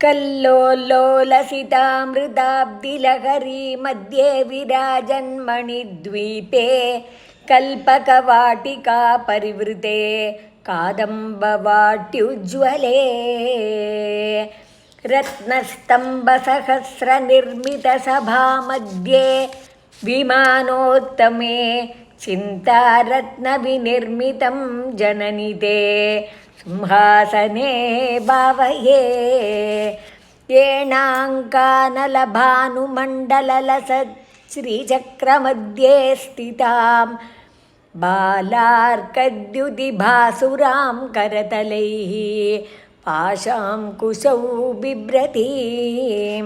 कल्लोलोलसितामृताब्धिलहरी मध्ये विराजन्मणिद्वीपे कल्पकवाटिका परिवृते कादम्बवाट्युज्ज्वले रत्नस्तम्भसहस्रनिर्मितसभामध्ये विमानोत्तमे चिन्तारत्नविनिर्मितं जननिते सिंहासने भावये येणाङ्कानलभानुमण्डललसच्छ्रीचक्रमध्ये स्थितां बालार्कद्युतिभासुरां करतलैः पाशाङ्कुशौ बिभ्रतीं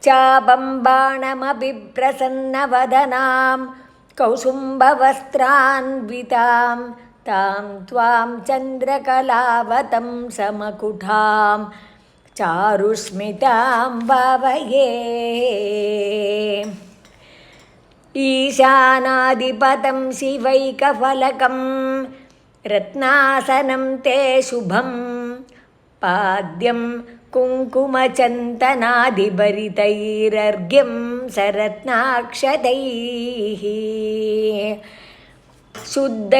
चाबम्बाणमपि प्रसन्नवदनां कौसुम्बवस्त्रान्वितां तां त्वां चन्द्रकलावतं समकुठां चारुस्मितां भावये ईशानादिपतं शिवैकफलकं रत्नासनं ते शुभं पाद्यं कुङ्कुमचन्दनादिभरितैरर्घ्यं सरत्नाक्षतैः शुद्धैराचमनीयकं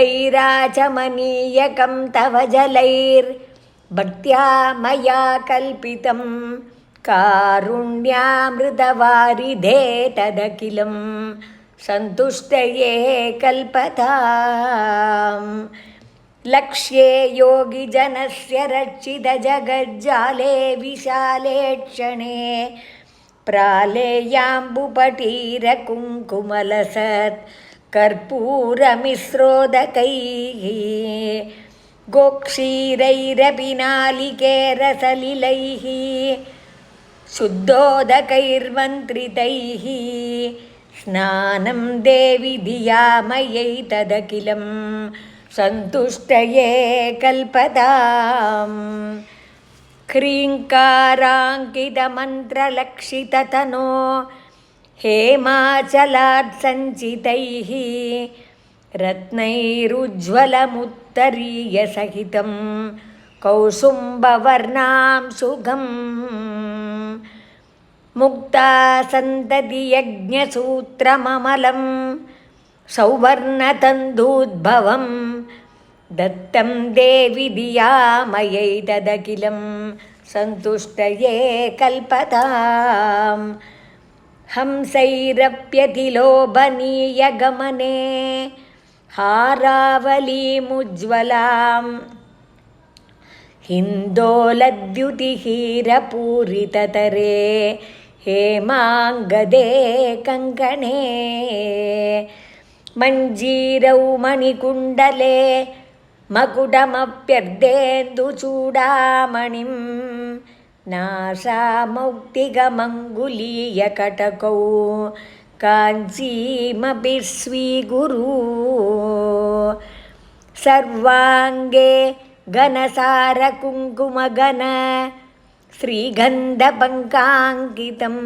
तव जलैर्भक्त्या मया कल्पितं कारुण्यामृतवारिधे तदखिलं सन्तुष्टये कल्पताम् लक्ष्ये योगिजनस्य रक्षितजगज्जाले विशाले क्षणे प्रालेयाम्बुपटीरकुङ्कुमलसत् कर्पूरमिश्रोदकैः गोक्षीरैरपि नालिकेरसलिलैः शुद्धोदकैर्मन्त्रितैः स्नानं देवि धियामयै तदखिलं सन्तुष्टये कल्पताम् ह्रीङ्काराङ्कितमन्त्रलक्षिततनो हेमाचलात् सञ्चितैः रत्नैरुज्ज्वलमुत्तरीयसहितं कौसुम्बवर्णां सुगं मुक्तासन्ततियज्ञसूत्रममलं सौवर्णतन्दूद्भवं दत्तं देवि धियामयै तदखिलं सन्तुष्टये कल्पताम् हंसैरप्यतिलोभनीयगमने हारावलीमुज्ज्वलां हिन्दोलद्युतिहीरपूरिततरे हेमाङ्गदे कङ्कणे मञ्जीरौ मणिकुण्डले मकुटमप्यर्धेन्दुचूडामणिं नासामौक्तिकमङ्गुलीयकटकौ काञ्चीमपि स्वीकुरु सर्वाङ्गे घनसारकुङ्कुमघन श्रीगन्धपङ्काङ्कितं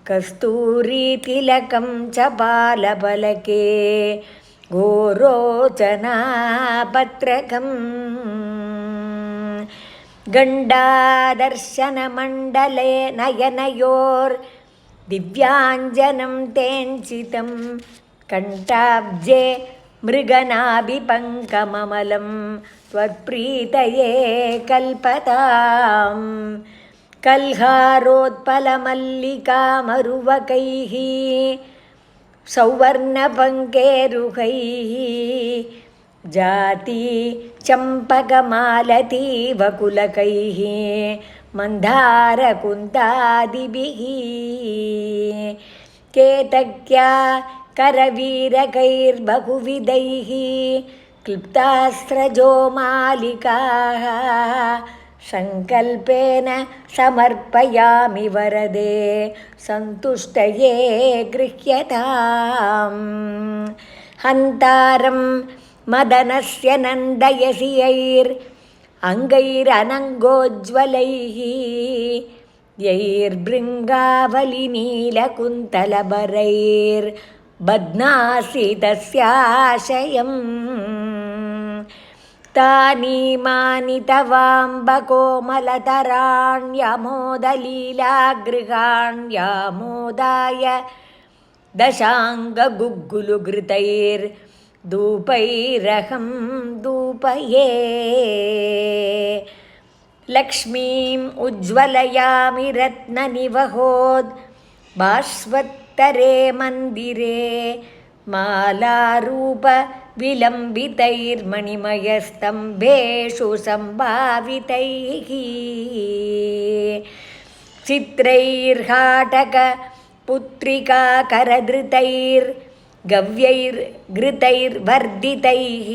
कस्तूरीतिलकं च बालफलके गोरोचनापत्रकम् गण्डादर्शनमण्डले नयनयोर्दिव्याञ्जनं तेञ्चितं कण्ठाब्जे मृगनाभिपङ्कममलं त्वत्प्रीतये कल्पताम् कल्हारोत्पलमल्लिकामरुवकैः सौवर्णपङ्केरुहैः जाती चम्पकमालती वकुलकैः मन्दारकुन्तादिभिः केतक्या करवीरकैर्बहुविधैः क्लिप्तास्रजो मालिकाः सङ्कल्पेन समर्पयामि वरदे सन्तुष्टये गृह्यताम् हन्तारं मदनस्य नन्दयसि अङ्गैरनङ्गोज्ज्वलैः यैर्भृङ्गावलिनीलकुन्तलभरैर्बध्नासि तस्याशयम् तानीमानि तवाम्बकोमलतराण्यमोदलीलागृहाण्यमोदाय दशाङ्गगुग्गुलुघृतैर्धूपैरहं धूपये लक्ष्मीम् उज्ज्वलयामि रत्ननिवहोद् बाष्वत्तरे मन्दिरे मालारूपविलम्बितैर्मणिमयस्तम्भेषु सम्भावितैः चित्रैर्हाटकपुत्रिकाकरधृतैर्गव्यैर्घृतैर्वर्धितैः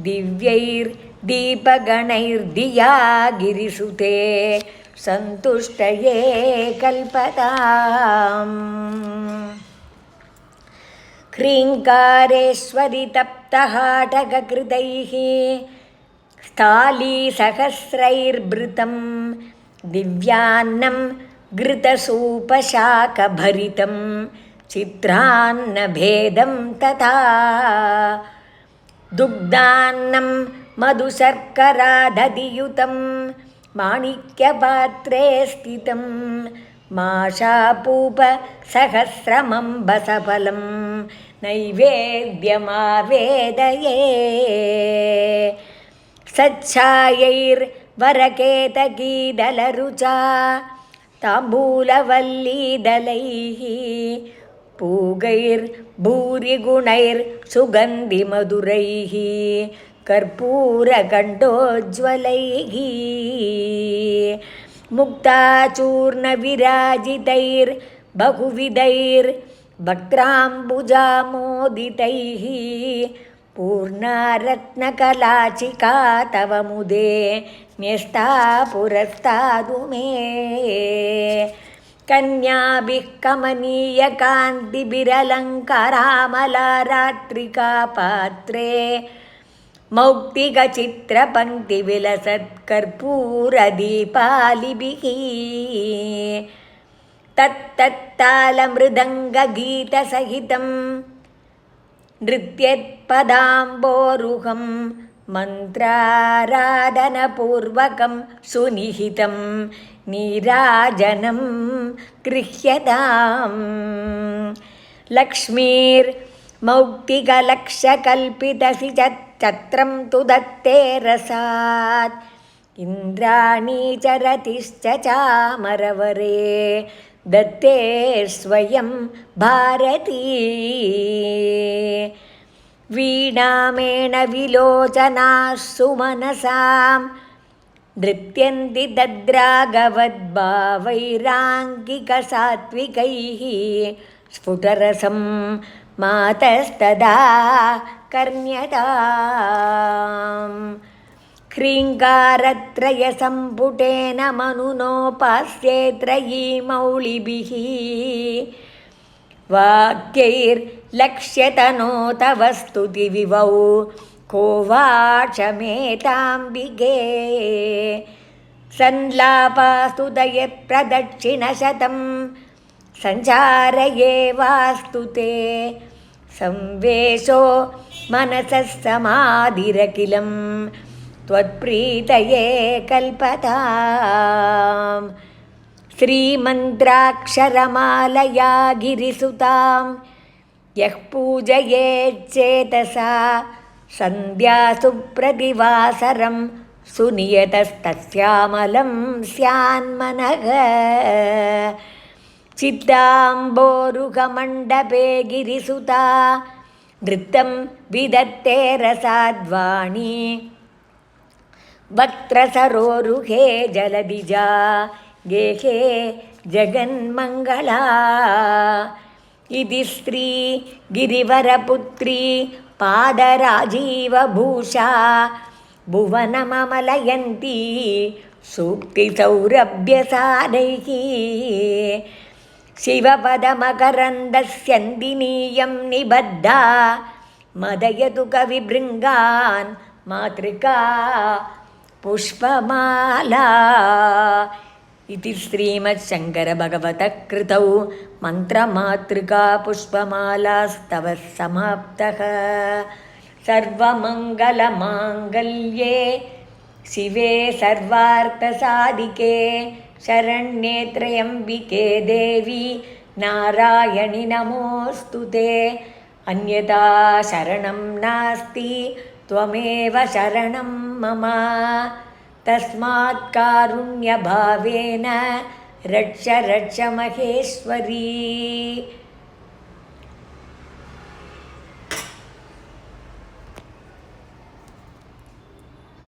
दिव्यैर्दीपगणैर्धिया गिरिसुते सन्तुष्टये कल्पताम् ह्रीङ्कारेश्वरि तप्तहाटककृतैः स्थालीसहस्रैर्भृतं दिव्यान्नं घृतसूपशाकभरितं चित्रान्नभेदं तथा दुग्धान्नं मधुशर्करादधियुतं माणिक्यपात्रे स्थितं माशापूपसहस्रमम्बसफलं नैवेद्यमावेदये सच्छायैर्वरकेतकीदलरुचा ताम्बूलवल्लीदलैः पूगैर्भूरिगुणैर्सुगन्धिमधुरैः कर्पूरकण्ठोज्ज्वलैः मुक्ताचूर्णविराजितैर्बहुविधैर्वक्त्राम्बुजामोदितैः पूर्णारत्नकलाचिका तव मुदे न्यस्ता पुरस्तादु मे कन्याभिः कमनीयकान्तिभिरलङ्कारामलारात्रिकापात्रे मौक्तिकचित्रपङ्क्तिविलसत्कर्पूरदीपालिभिः तत्तत्तालमृदङ्गगीतसहितं नृत्यत्पदाम्बोरुहं मन्त्राराधनपूर्वकं सुनिहितं नीराजनं गृह्यताम् लक्ष्मीर्मौक्तिकलक्षकल्पितसि छत्रं तु दत्ते रसात् इन्द्राणी चरतिश्च चामरवरे दत्ते स्वयं भारती वीणामेणविलोचनाः सुमनसां नृत्यन्ति तद्रागवद्भावैराङ्गिकसात्विकैः स्फुटरसं मातस्तदा कर्ण्यताम् ह्रीङ्कारत्रयसम्पुटेन मनुनोपास्ये त्रयीमौलिभिः वाक्यैर्लक्ष्यतनो तव स्तुतिविवौ को वाचमेताम्बिके संलापास्तुतयत्प्रदक्षिणशतं सञ्चारये वास्तु ते संवेशो मनसः समाधिरखिलं त्वत्प्रीतये कल्पताम् श्रीमन्त्राक्षरमालया गिरिसुतां यः पूजयेच्चेतसा सन्ध्यासुप्रतिवासरं सुनियतस्तस्यामलं स्यान्मनः चित्ताम्बोरुहमण्डपे गिरिसुता नृत्तं विदत्ते रसाद्वाणी वक्त्रसरोरुहे जलदिजा गेहे जगन्मङ्गला इति स्त्री गिरिवरपुत्री पादराजीवभूषा भुवनममलयन्ती सूक्तिसौरभ्यसारैः शिवपदमकरन्दस्यन्दिनीयं निबद्धा मदयतु कविभृङ्गान् मातृका पुष्पमाला इति श्रीमच्छङ्करभगवतः कृतौ मन्त्रमातृका पुष्पमालास्तवः समाप्तः। സർവമംഗളമാംഗല്യേ ശിവേ സർവാർത്ഥസാധികേ ശരണ്യേ ത്രയംബികേ ദേവി നാരായണി നമോസ്തുതേ. അന്യഥാ ശരണം നാസ്തി ത്വമേവ ശരണം മമ. തസ്മാത് കാരുണ്യഭാവേന രക്ഷ രക്ഷ മഹേശ്വരീ.